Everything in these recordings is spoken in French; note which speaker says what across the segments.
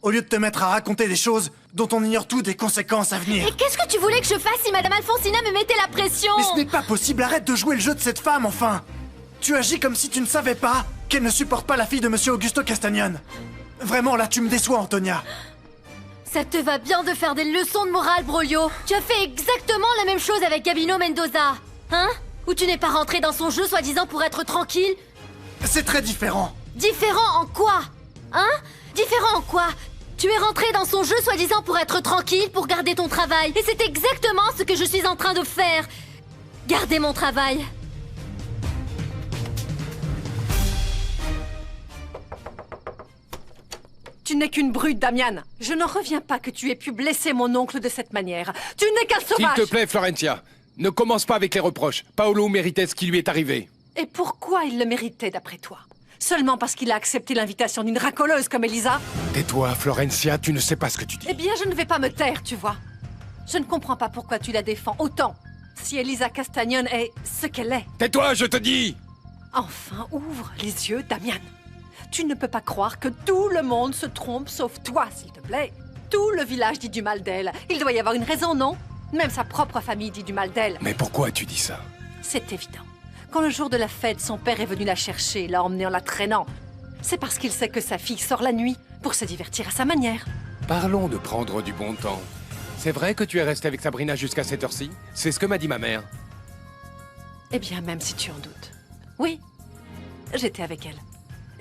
Speaker 1: au lieu de te mettre à raconter des choses dont on ignore tout des conséquences à venir.
Speaker 2: Et qu'est-ce que tu voulais que je fasse si Madame Alfonsina me mettait la pression?
Speaker 1: Mais ce n'est pas possible, arrête de jouer le jeu de cette femme, enfin! Tu agis comme si tu ne savais pas qu'elle ne supporte pas la fille de Monsieur Augusto Castagnone. Vraiment, là, tu me déçois, Antonia.
Speaker 2: Ça te va bien de faire des leçons de morale, Broglio. Tu as fait exactement la même chose avec Gabino Mendoza. Hein? Ou tu n'es pas rentré dans son jeu soi-disant pour être tranquille?
Speaker 1: C'est très différent.
Speaker 2: Différent en quoi? Hein? Différent en quoi? Tu es rentré dans son jeu soi-disant pour être tranquille, pour garder ton travail. Et c'est exactement ce que je suis en train de faire. Garder mon travail.
Speaker 3: Tu n'es qu'une brute, Damian. Je ne reviens pas que tu aies pu blesser mon oncle de cette manière. Tu n'es qu'un sauvage.
Speaker 4: S'il te plaît, Florencia, ne commence pas avec les reproches. Paolo méritait ce qui lui est arrivé.
Speaker 3: Et pourquoi il le méritait, d'après toi? Seulement parce qu'il a accepté l'invitation d'une racoleuse comme Elisa?
Speaker 4: Tais-toi, Florencia, tu ne sais pas ce que tu dis.
Speaker 3: Eh bien, je ne vais pas me taire, tu vois. Je ne comprends pas pourquoi tu la défends autant. Si Elisa Castagnone est ce qu'elle est.
Speaker 4: Tais-toi, je te dis!
Speaker 3: Enfin, ouvre les yeux, Damian. Tu ne peux pas croire que tout le monde se trompe, sauf toi, s'il te plaît. Tout le village dit du mal d'elle. Il doit y avoir une raison, non? Même sa propre famille dit du mal d'elle.
Speaker 4: Mais pourquoi tu dis ça?
Speaker 3: C'est évident. Quand le jour de la fête, son père est venu la chercher, l'a emmenée en la traînant. C'est parce qu'il sait que sa fille sort la nuit pour se divertir à sa manière.
Speaker 4: Parlons de prendre du bon temps. C'est vrai que tu es resté avec Sabrina jusqu'à cette heure-ci? C'est ce que m'a dit ma mère.
Speaker 3: Eh bien, même si tu en doutes. Oui, j'étais avec elle.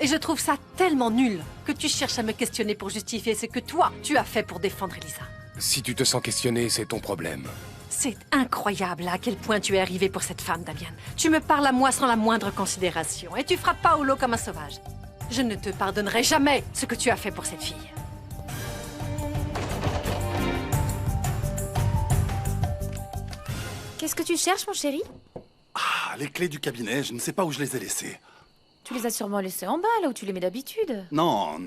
Speaker 3: Et je trouve ça tellement nul que tu cherches à me questionner pour justifier ce que toi, tu as fait pour défendre Elisa.
Speaker 4: Si tu te sens questionné, c'est ton problème.
Speaker 3: C'est incroyable à quel point tu es arrivé pour cette femme, Damian. Tu me parles à moi sans la moindre considération et tu frappes Paolo comme un sauvage. Je ne te pardonnerai jamais ce que tu as fait pour cette fille.
Speaker 2: Qu'est-ce que tu cherches, mon chéri?
Speaker 5: Ah, les clés du cabinet, je ne sais pas où je les ai laissées.
Speaker 2: Tu les as sûrement laissées en bas, là où tu les mets d'habitude.
Speaker 5: Non,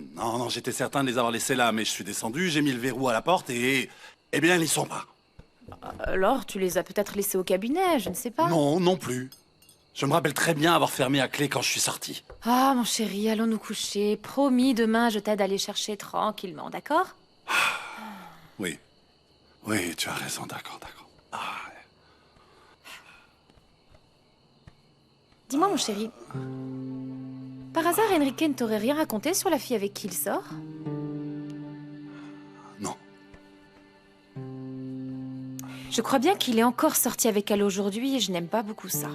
Speaker 5: j'étais certain de les avoir laissées là, mais je suis descendu, j'ai mis le verrou à la porte et... Eh bien, ils y sont pas.
Speaker 2: Alors, tu les as peut-être laissées au cabinet, je ne sais pas.
Speaker 5: Non, non plus. Je me rappelle très bien avoir fermé à clé quand je suis sorti.
Speaker 2: Ah, mon chéri, allons nous coucher. Promis, demain, je t'aide à les chercher tranquillement, d'accord?
Speaker 5: Oui. Oui, tu as raison, d'accord. Ah,
Speaker 2: Dis-moi, mon chéri. Par hasard, Enrique ne t'aurait rien raconté sur la fille avec qui il sort?
Speaker 5: non.
Speaker 2: Je crois bien qu'il est encore sorti avec elle aujourd'hui et je n'aime pas beaucoup ça.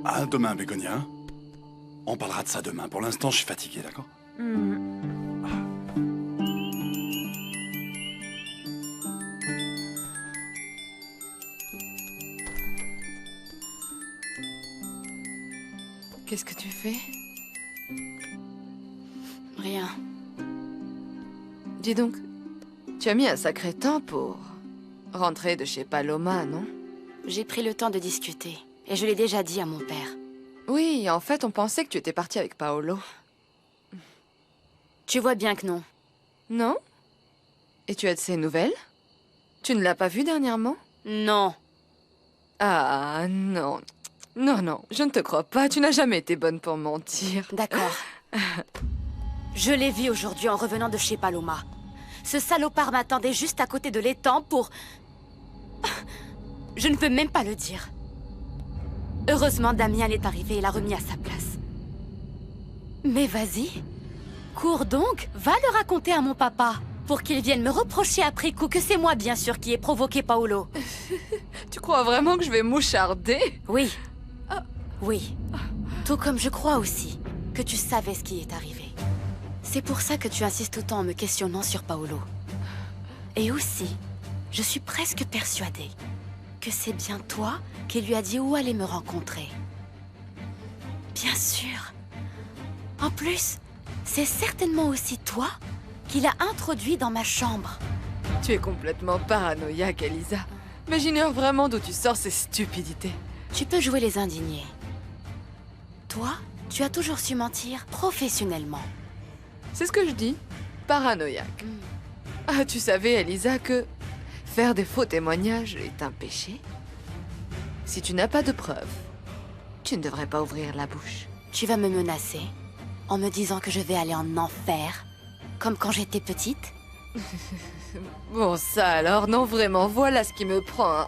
Speaker 5: Ah, demain, Bégonia. On parlera de ça demain. Pour l'instant, je suis fatigué, d'accord?
Speaker 6: Qu'est-ce que tu fais?
Speaker 2: Rien.
Speaker 6: Dis donc, tu as mis un sacré temps pour rentrer de chez Paloma, non?
Speaker 2: J'ai pris le temps de discuter et je l'ai déjà dit à mon père.
Speaker 6: Oui, en fait, on pensait que tu étais partie avec Paolo.
Speaker 2: Tu vois bien que non.
Speaker 6: Non? Et tu as de ses nouvelles? Tu ne l'as pas vu dernièrement?
Speaker 2: Non.
Speaker 6: Ah, non. Non, je ne te crois pas. Tu n'as jamais été bonne pour mentir.
Speaker 2: D'accord. Je l'ai vu aujourd'hui en revenant de chez Paloma. Ce salopard m'attendait juste à côté de l'étang pour... Je ne peux même pas le dire. Heureusement, Damian est arrivé et l'a remis à sa place. Mais vas-y. Cours donc, va le raconter à mon papa. Pour qu'il vienne me reprocher après coup que c'est moi, bien sûr, qui ai provoqué Paolo.
Speaker 6: Tu crois vraiment que je vais moucharder?
Speaker 2: Oui. Oui. Tout comme je crois aussi que tu savais ce qui est arrivé. C'est pour ça que tu insistes autant en me questionnant sur Paolo. Et aussi, je suis presque persuadée que c'est bien toi qui lui as dit où aller me rencontrer. Bien sûr. En plus, c'est certainement aussi toi qui l'a introduit dans ma chambre.
Speaker 6: Tu es complètement paranoïaque, Elisa. Mais j'ignore vraiment d'où tu sors ces stupidités.
Speaker 2: Tu peux jouer les indignés. Toi, tu as toujours su mentir professionnellement.
Speaker 6: C'est ce que je dis. Paranoïaque. Ah, tu savais, Elisa, que faire des faux témoignages est un péché? Si tu n'as pas de preuves, tu ne devrais pas ouvrir la bouche.
Speaker 2: Tu vas me menacer en me disant que je vais aller en enfer Comme quand j'étais petite.
Speaker 6: Bon, ça alors, non vraiment, voilà ce qui me prend. Hein.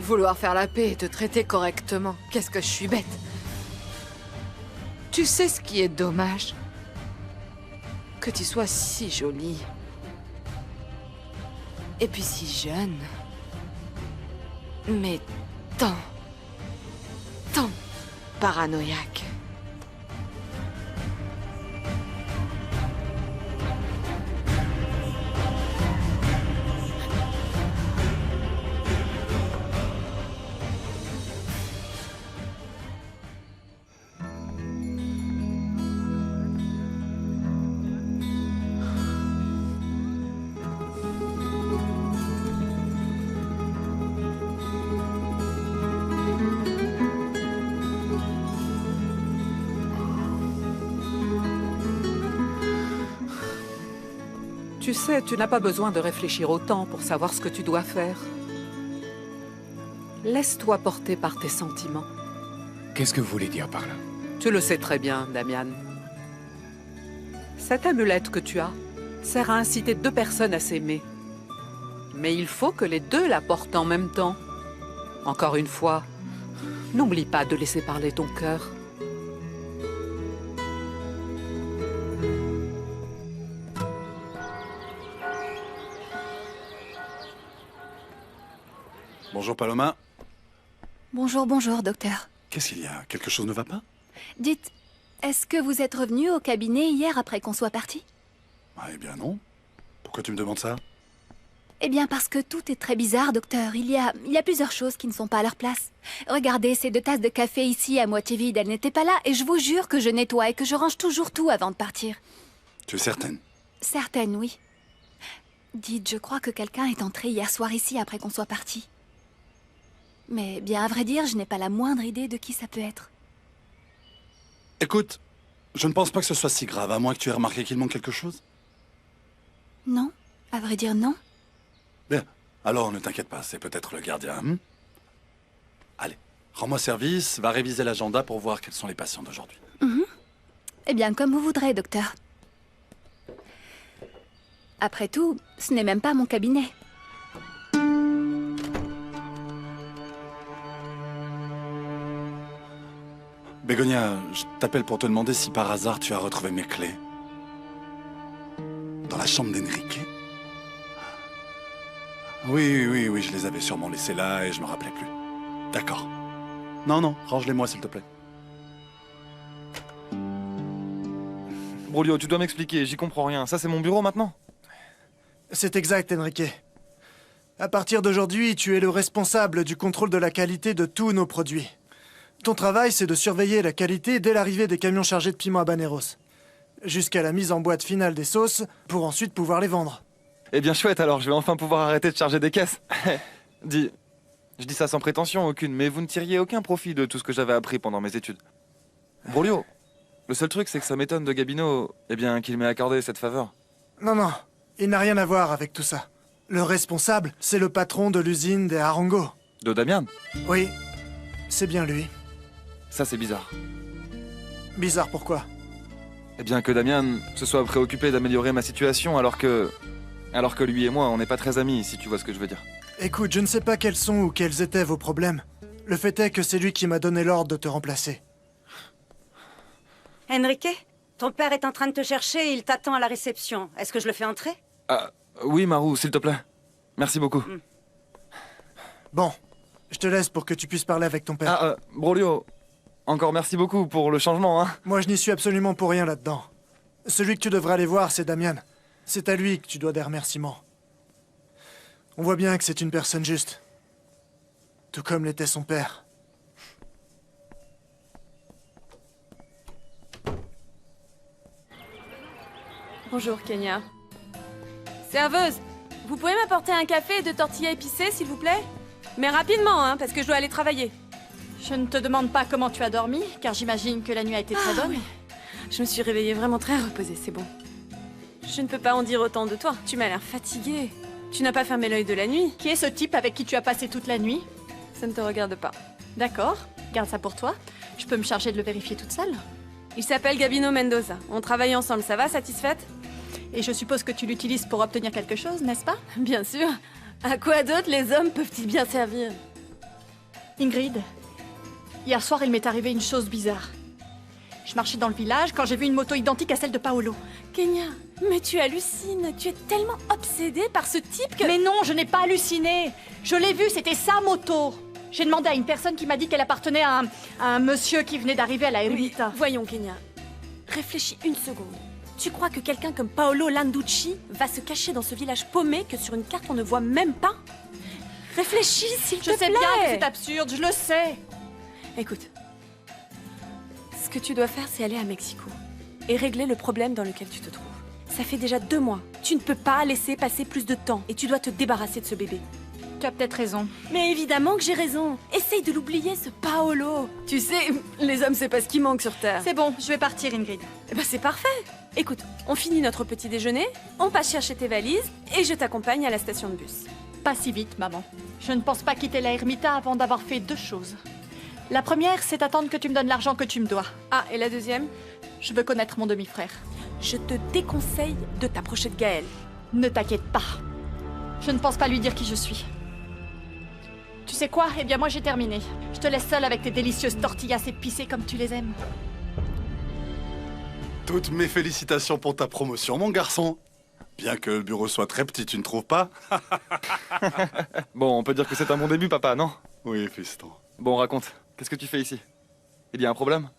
Speaker 6: Vouloir faire la paix et te traiter correctement. Qu'est-ce que je suis bête. Tu sais ce qui est dommage? Que tu sois si jolie. Et puis si jeune. Mais tant paranoïaque.
Speaker 7: Tu sais, tu n'as pas besoin de réfléchir autant pour savoir ce que tu dois faire. Laisse-toi porter par tes sentiments.
Speaker 4: Qu'est-ce que vous voulez dire par là?
Speaker 7: Tu le sais très bien, Damian. Cette amulette que tu as sert à inciter deux personnes à s'aimer. Mais il faut que les deux la portent en même temps. Encore une fois, n'oublie pas de laisser parler ton cœur.
Speaker 5: Bonjour Paloma.
Speaker 8: Bonjour, bonjour, docteur.
Speaker 5: Qu'est-ce qu'il y a? Quelque chose ne va pas?
Speaker 8: Dites, est-ce que vous êtes revenu au cabinet hier après qu'on soit parti?
Speaker 5: Eh bien non. Pourquoi tu me demandes ça?
Speaker 8: Eh bien parce que tout est très bizarre, docteur. Il y a plusieurs choses qui ne sont pas à leur place. Regardez, ces 2 tasses de café ici à moitié vides, elles n'étaient pas là et je vous jure que je nettoie et que je range toujours tout avant de partir.
Speaker 5: Tu es certaine?
Speaker 8: Certaine, oui. Dites, je crois que quelqu'un est entré hier soir ici après qu'on soit parti. Mais bien à vrai dire, je n'ai pas la moindre idée de qui ça peut être.
Speaker 5: Écoute, je ne pense pas que ce soit si grave, à moins que tu aies remarqué qu'il manque quelque chose.
Speaker 8: Non, à vrai dire non.
Speaker 5: Bien, alors ne t'inquiète pas, c'est peut-être le gardien. Allez, rends-moi service, va réviser l'agenda pour voir quels sont les patients d'aujourd'hui.
Speaker 8: Eh bien, comme vous voudrez, docteur. Après tout, ce n'est même pas mon cabinet.
Speaker 5: Bégonia, je t'appelle pour te demander si par hasard tu as retrouvé mes clés. Dans la chambre d'Enrique. Oui, je les avais sûrement laissées là et je me rappelais plus. D'accord. Non, range-les-moi s'il te plaît.
Speaker 9: Brolio, tu dois m'expliquer, j'y comprends rien. Ça, c'est mon bureau maintenant?
Speaker 1: C'est exact, Enrique. À partir d'aujourd'hui, tu es le responsable du contrôle de la qualité de tous nos produits. Ton travail, c'est de surveiller la qualité dès l'arrivée des camions chargés de piments habaneros, jusqu'à la mise en boîte finale des sauces, pour ensuite pouvoir les vendre.
Speaker 9: Eh bien chouette alors, je vais enfin pouvoir arrêter de charger des caisses. Je dis ça sans prétention aucune, mais vous ne tiriez aucun profit de tout ce que j'avais appris pendant mes études. Brolio, le seul truc c'est que ça m'étonne de Gabino, qu'il m'ait accordé cette faveur.
Speaker 1: Non, il n'a rien à voir avec tout ça. Le responsable, c'est le patron de l'usine des Harango.
Speaker 9: De Damian?
Speaker 1: Oui, c'est bien lui.
Speaker 9: Ça c'est bizarre.
Speaker 1: Bizarre pourquoi?
Speaker 9: Que Damian se soit préoccupé d'améliorer ma situation alors que lui et moi, on n'est pas très amis, si tu vois ce que je veux dire.
Speaker 1: Écoute, je ne sais pas quels sont ou quels étaient vos problèmes. Le fait est que c'est lui qui m'a donné l'ordre de te remplacer.
Speaker 10: Enrique, ton père est en train de te chercher et il t'attend à la réception. Est-ce que je le fais entrer?
Speaker 9: Oui, Maru, s'il te plaît. Merci beaucoup.
Speaker 1: Bon, je te laisse pour que tu puisses parler avec ton père.
Speaker 9: Brolio, encore merci beaucoup pour le changement, hein.
Speaker 1: Moi, je n'y suis absolument pour rien là-dedans. Celui que tu devrais aller voir, c'est Damian. C'est à lui que tu dois des remerciements. On voit bien que c'est une personne juste. Tout comme l'était son père.
Speaker 11: Bonjour, Kenya. Serveuse, vous pouvez m'apporter un café et 2 tortillas épicées, s'il vous plaît? Mais rapidement, hein, parce que je dois aller travailler.
Speaker 12: Je ne te demande pas comment tu as dormi, car j'imagine que la nuit a été très bonne.
Speaker 11: Oui. Je me suis réveillée vraiment très reposée, c'est bon. Je ne peux pas en dire autant de toi. Tu m'as l'air fatiguée. Tu n'as pas fermé l'œil de la nuit.
Speaker 12: Qui est ce type avec qui tu as passé toute la nuit?
Speaker 11: Ça ne te regarde pas.
Speaker 12: D'accord, garde ça pour toi. Je peux me charger de le vérifier toute seule.
Speaker 11: Il s'appelle Gabino Mendoza. On travaille ensemble, ça va, satisfaite?
Speaker 12: Et je suppose que tu l'utilises pour obtenir quelque chose, n'est-ce pas?
Speaker 11: Bien sûr. À quoi d'autre les hommes peuvent-ils bien servir?
Speaker 12: Ingrid, hier soir, il m'est arrivé une chose bizarre. Je marchais dans le village quand j'ai vu une moto identique à celle de Paolo.
Speaker 11: Kenya, mais tu hallucines. Tu es tellement obsédée par ce type que...
Speaker 12: Mais non, je n'ai pas halluciné. Je l'ai vu, c'était sa moto. J'ai demandé à une personne qui m'a dit qu'elle appartenait à un monsieur qui venait d'arriver à la Ermita.
Speaker 11: Oui, voyons, Kenya. Réfléchis une seconde. Tu crois que quelqu'un comme Paolo Landucci va se cacher dans ce village paumé que sur une carte on ne voit même pas? Réfléchis, s'il te plaît.
Speaker 12: Je sais bien que c'est absurde, je le sais.
Speaker 11: Écoute, ce que tu dois faire, c'est aller à Mexico et régler le problème dans lequel tu te trouves. Ça fait déjà 2 mois. Tu ne peux pas laisser passer plus de temps et tu dois te débarrasser de ce bébé.
Speaker 12: Tu as peut-être raison.
Speaker 11: Mais évidemment que j'ai raison. Essaye de l'oublier, ce Paolo. Tu sais, les hommes, c'est pas ce qui manque sur Terre.
Speaker 12: C'est bon, je vais partir, Ingrid.
Speaker 11: Eh ben, c'est parfait. Écoute, on finit notre petit déjeuner, on passe chercher tes valises et je t'accompagne à la station de bus.
Speaker 12: Pas si vite, maman. Je ne pense pas quitter la Ermita avant d'avoir fait 2 choses. La première, c'est attendre que tu me donnes l'argent que tu me dois.
Speaker 11: Ah, et la deuxième?
Speaker 12: Je veux connaître mon demi-frère.
Speaker 11: Je te déconseille de t'approcher de Gaël.
Speaker 12: Ne t'inquiète pas. Je ne pense pas lui dire qui je suis. Tu sais quoi? Eh bien, moi, j'ai terminé. Je te laisse seule avec tes délicieuses tortillas épicées comme tu les aimes.
Speaker 5: Toutes mes félicitations pour ta promotion, mon garçon. Bien que le bureau soit très petit, tu ne trouves pas?
Speaker 9: Bon, on peut dire que c'est un bon début, papa, non?
Speaker 5: Oui, fiston.
Speaker 9: Bon, raconte. Qu'est-ce que tu fais ici? Il y a un problème?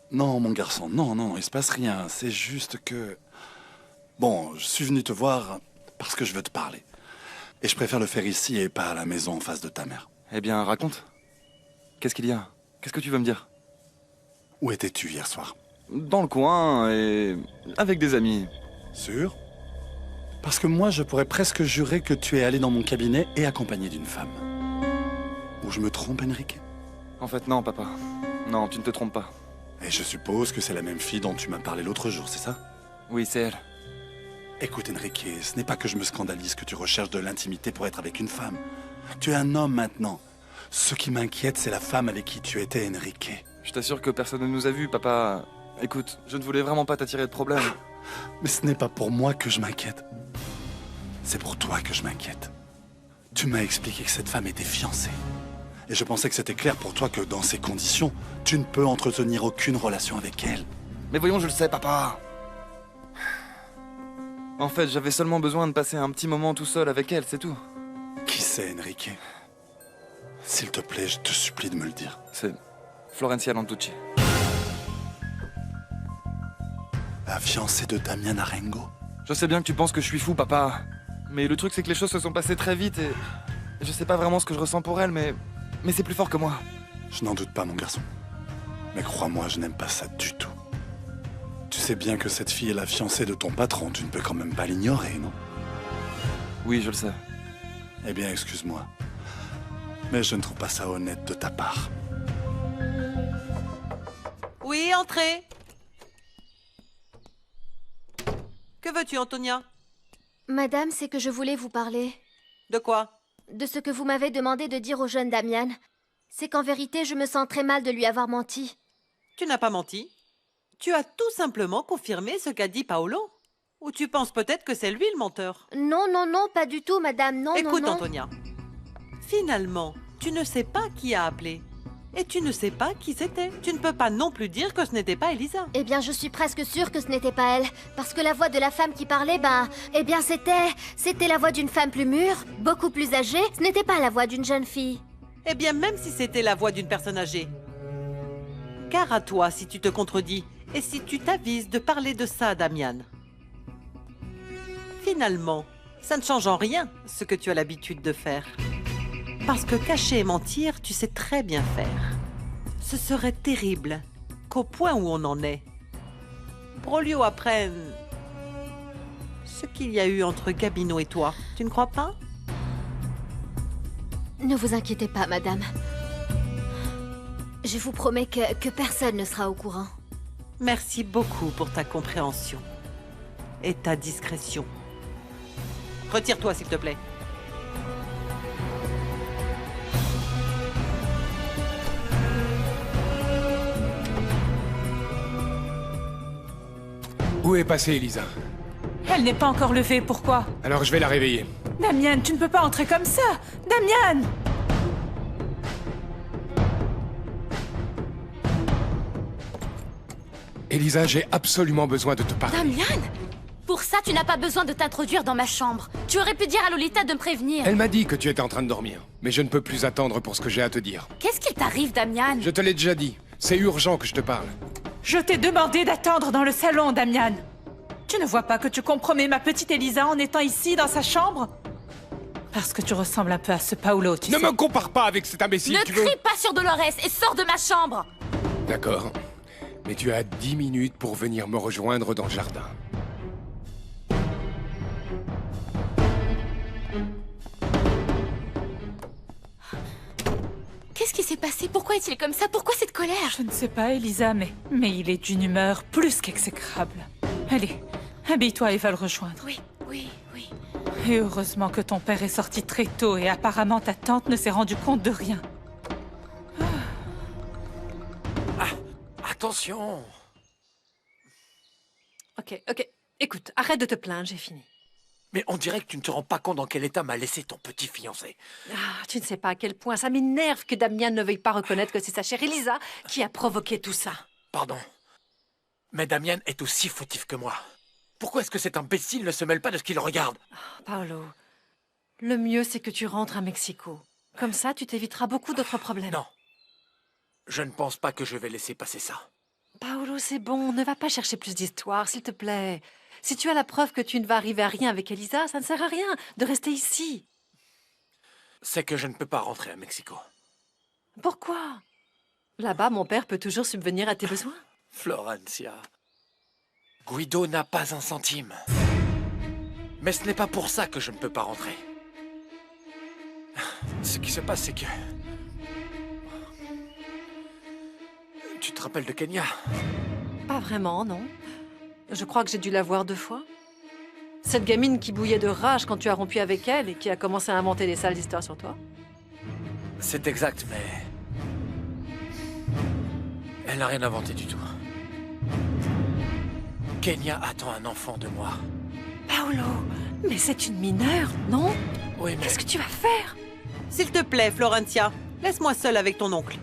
Speaker 5: Non, mon garçon, non, il se passe rien. C'est juste que... Bon, je suis venu te voir parce que je veux te parler. Et je préfère le faire ici et pas à la maison en face de ta mère.
Speaker 9: Eh bien, raconte. Qu'est-ce qu'il y a? Qu'est-ce que tu veux me dire?
Speaker 5: Où étais-tu hier soir?
Speaker 9: Dans le coin et... avec des amis.
Speaker 5: Sûr? Parce que moi, je pourrais presque jurer que tu es allé dans mon cabinet et accompagné d'une femme. Ou je me trompe, Enrique?
Speaker 9: En fait, non, papa. Non, tu ne te trompes pas.
Speaker 5: Et je suppose que c'est la même fille dont tu m'as parlé l'autre jour, c'est ça?
Speaker 9: Oui, c'est elle.
Speaker 5: Écoute, Enrique, ce n'est pas que je me scandalise que tu recherches de l'intimité pour être avec une femme. Tu es un homme maintenant. Ce qui m'inquiète, c'est la femme avec qui tu étais, Enrique.
Speaker 9: Je t'assure que personne ne nous a vus, papa. Écoute, je ne voulais vraiment pas t'attirer de problème.
Speaker 5: Mais ce n'est pas pour moi que je m'inquiète. C'est pour toi que je m'inquiète. Tu m'as expliqué que cette femme était fiancée. Et je pensais que c'était clair pour toi que dans ces conditions, tu ne peux entretenir aucune relation avec elle.
Speaker 9: Mais voyons, je le sais, papa. En fait, j'avais seulement besoin de passer un petit moment tout seul avec elle, c'est tout.
Speaker 5: Qui c'est, Enrique? S'il te plaît, je te supplie de me le dire.
Speaker 9: C'est Florencia Landucci.
Speaker 5: La fiancée de Damian Arengo?
Speaker 9: Je sais bien que tu penses que je suis fou, papa. Mais le truc, c'est que les choses se sont passées très vite et... Je sais pas vraiment ce que je ressens pour elle, mais c'est plus fort que moi.
Speaker 5: Je n'en doute pas, mon garçon. Mais crois-moi, je n'aime pas ça du tout. Tu sais bien que cette fille est la fiancée de ton patron, tu ne peux quand même pas l'ignorer, non?
Speaker 9: Oui, je le sais.
Speaker 5: Eh bien, excuse-moi. Mais je ne trouve pas ça honnête de ta part.
Speaker 13: Oui, entrez. Que veux-tu, Antonia?
Speaker 14: Madame, c'est que je voulais vous parler.
Speaker 13: De quoi?
Speaker 14: De ce que vous m'avez demandé de dire au jeune Damian. C'est qu'en vérité, je me sens très mal de lui avoir menti.
Speaker 13: Tu n'as pas menti. Tu as tout simplement confirmé ce qu'a dit Paolo. Ou tu penses peut-être que c'est lui le menteur?
Speaker 14: Non, pas du tout, madame, non,
Speaker 13: Écoute,
Speaker 14: non.
Speaker 13: Antonia. Finalement, tu ne sais pas qui a appelé. Et tu ne sais pas qui c'était. Tu ne peux pas non plus dire que ce n'était pas Elisa.
Speaker 14: Eh bien, je suis presque sûre que ce n'était pas elle. Parce que la voix de la femme qui parlait, c'était la voix d'une femme plus mûre, beaucoup plus âgée. Ce n'était pas la voix d'une jeune fille.
Speaker 13: Eh bien, même si c'était la voix d'une personne âgée. Gare à toi si tu te contredis et si tu t'avises de parler de ça à Damian. Finalement, ça ne change en rien ce que tu as l'habitude de faire. Parce que cacher et mentir, tu sais très bien faire. Ce serait terrible qu'au point où on en est, Brolio apprenne ce qu'il y a eu entre Gabino et toi. Tu ne crois pas?
Speaker 14: Ne vous inquiétez pas, madame. Je vous promets que personne ne sera au courant.
Speaker 13: Merci beaucoup pour ta compréhension et ta discrétion. Retire-toi, s'il te plaît.
Speaker 4: Où est passée Elisa?
Speaker 15: Elle n'est pas encore levée, pourquoi?
Speaker 4: Alors je vais la réveiller.
Speaker 15: Damian, tu ne peux pas entrer comme ça! Damian!
Speaker 4: Elisa, j'ai absolument besoin de te parler.
Speaker 2: Damian! Pour ça, tu n'as pas besoin de t'introduire dans ma chambre. Tu aurais pu dire à Lolita de me prévenir.
Speaker 4: Elle m'a dit que tu étais en train de dormir, mais je ne peux plus attendre pour ce que j'ai à te dire.
Speaker 2: Qu'est-ce qu'il t'arrive, Damian?
Speaker 4: Je te l'ai déjà dit, c'est urgent que je te parle.
Speaker 15: Je t'ai demandé d'attendre dans le salon, Damian. Tu ne vois pas que tu compromets ma petite Elisa en étant ici, dans sa chambre? Parce que tu ressembles un peu à ce Paolo, tu sais.
Speaker 4: Ne me compare pas avec cet imbécile,
Speaker 2: Ne
Speaker 4: tu veux...
Speaker 2: crie pas sur Dolores et sors de ma chambre!
Speaker 4: D'accord, mais tu as 10 minutes pour venir me rejoindre dans le jardin.
Speaker 2: Qu'est-ce qui s'est passé? Pourquoi est-il comme ça? Pourquoi cette colère?
Speaker 15: Je ne sais pas, Elisa, mais il est d'une humeur plus qu'exécrable. Allez, habille-toi et va le rejoindre.
Speaker 2: Oui.
Speaker 15: Et heureusement que ton père est sorti très tôt et apparemment ta tante ne s'est rendue compte de rien.
Speaker 16: Attention!
Speaker 3: Ok. Écoute, arrête de te plaindre, j'ai fini.
Speaker 16: Mais on dirait que tu ne te rends pas compte dans quel état m'a laissé ton petit fiancé.
Speaker 3: Ah, tu ne sais pas à quel point ça m'énerve que Damian ne veuille pas reconnaître que c'est sa chère Elisa qui a provoqué tout ça.
Speaker 16: Pardon. Mais Damian est aussi fautif que moi. Pourquoi est-ce que cet imbécile ne se mêle pas de ce qu'il regarde?
Speaker 3: Paolo, le mieux c'est que tu rentres à Mexico. Comme ça, tu t'éviteras beaucoup d'autres problèmes.
Speaker 16: Non. Je ne pense pas que je vais laisser passer ça.
Speaker 3: Paolo, c'est bon, ne va pas chercher plus d'histoires, s'il te plaît. Si tu as la preuve que tu ne vas arriver à rien avec Elisa, ça ne sert à rien de rester ici.
Speaker 16: C'est que je ne peux pas rentrer à Mexico.
Speaker 3: Pourquoi? Là-bas, mon père peut toujours subvenir à tes besoins.
Speaker 16: Florencia, Guido n'a pas un centime. Mais ce n'est pas pour ça que je ne peux pas rentrer. Ce qui se passe, c'est que... Tu te rappelles de Kenya?
Speaker 3: Pas vraiment, non. Je crois que j'ai dû la voir 2 fois. Cette gamine qui bouillait de rage quand tu as rompu avec elle et qui a commencé à inventer des sales histoires sur toi.
Speaker 16: C'est exact, mais... Elle n'a rien inventé du tout. Kenya attend un enfant de moi.
Speaker 3: Paolo, mais c'est une mineure, non?
Speaker 16: Oui, mais...
Speaker 3: Qu'est-ce que tu vas faire?
Speaker 13: S'il te plaît, Florencia, laisse-moi seule avec ton oncle.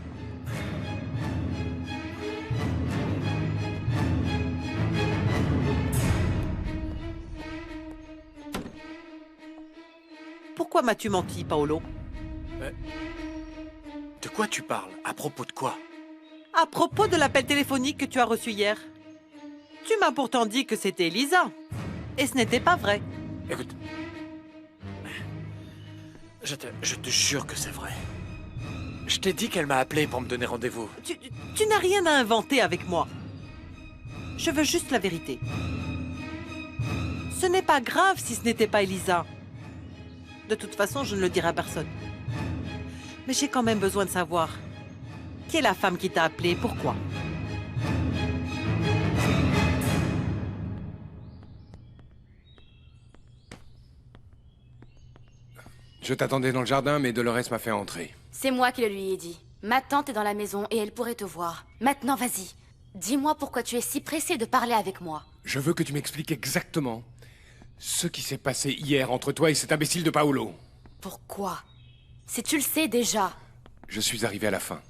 Speaker 13: Pourquoi m'as-tu menti, Paolo?
Speaker 16: De quoi tu parles? À propos de quoi?
Speaker 13: À propos de l'appel téléphonique que tu as reçu hier. Tu m'as pourtant dit que c'était Elisa. Et ce n'était pas vrai.
Speaker 16: Écoute... Je te jure que c'est vrai. Je t'ai dit qu'elle m'a appelé pour me donner rendez-vous.
Speaker 13: Tu n'as rien à inventer avec moi. Je veux juste la vérité. Ce n'est pas grave si ce n'était pas Elisa. De toute façon, je ne le dirai à personne. Mais j'ai quand même besoin de savoir. Qui est la femme qui t'a appelé? Pourquoi?
Speaker 4: Je t'attendais dans le jardin, mais Dolores m'a fait entrer.
Speaker 2: C'est moi qui le lui ai dit. Ma tante est dans la maison et elle pourrait te voir. Maintenant, vas-y. Dis-moi pourquoi tu es si pressé de parler avec moi.
Speaker 4: Je veux que tu m'expliques exactement ce qui s'est passé hier entre toi et cet imbécile de Paolo.
Speaker 2: Pourquoi? Si tu le sais déjà.
Speaker 4: Je suis arrivé à la fin.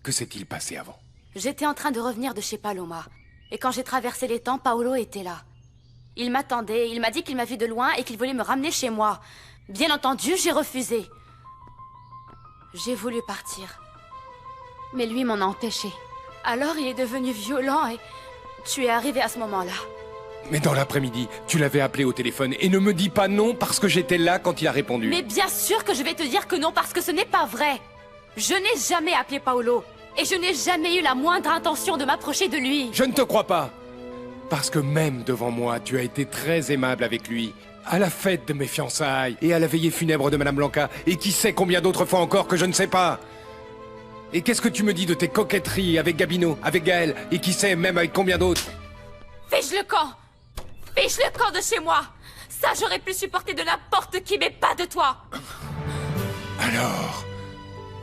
Speaker 4: Que s'est-il passé avant?
Speaker 2: J'étais en train de revenir de chez Paloma. Et quand j'ai traversé l'étang, Paolo était là. Il m'attendait, il m'a dit qu'il m'a vu de loin et qu'il voulait me ramener chez moi. Bien entendu, j'ai refusé. J'ai voulu partir. Mais lui m'en a empêché. Alors il est devenu violent et tu es arrivé à ce moment-là.
Speaker 4: Mais dans l'après-midi, tu l'avais appelé au téléphone et ne me dis pas non parce que j'étais là quand il a répondu.
Speaker 2: Mais bien sûr que je vais te dire que non parce que ce n'est pas vrai. Je n'ai jamais appelé Paolo. Et je n'ai jamais eu la moindre intention de m'approcher de lui.
Speaker 4: Je ne te crois pas. Parce que même devant moi, tu as été très aimable avec lui. À la fête de mes fiançailles et à la veillée funèbre de Madame Blanca. Et qui sait combien d'autres fois encore que je ne sais pas. Et qu'est-ce que tu me dis de tes coquetteries avec Gabino, avec Gaël, et qui sait même avec combien d'autres?
Speaker 2: Fiche le camp! Fiche le camp de chez moi! Ça, j'aurais pu supporter de n'importe qui, mais pas de toi!
Speaker 4: Alors,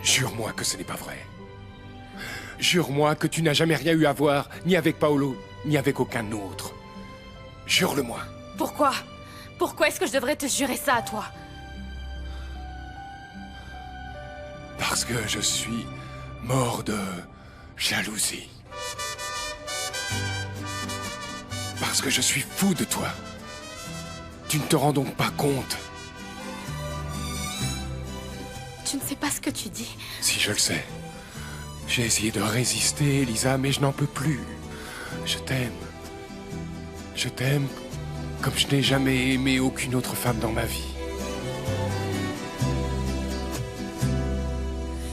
Speaker 4: jure-moi que ce n'est pas vrai. Jure-moi que tu n'as jamais rien eu à voir, ni avec Paolo, ni avec aucun autre. Jure-le-moi.
Speaker 2: Pourquoi? Pourquoi est-ce que je devrais te jurer ça à toi?
Speaker 4: Parce que je suis mort de jalousie. Parce que je suis fou de toi. Tu ne te rends donc pas compte?
Speaker 2: Tu ne sais pas ce que tu dis.
Speaker 4: Si, je le sais. J'ai essayé de résister, Elisa, mais je n'en peux plus. Je t'aime. Je t'aime comme je n'ai jamais aimé aucune autre femme dans ma vie.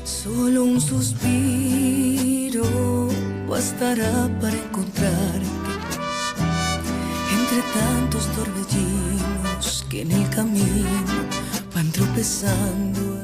Speaker 17: Solo un suspiro bastará para encontrarte entre tantos torbellinos que en el camino van tropezando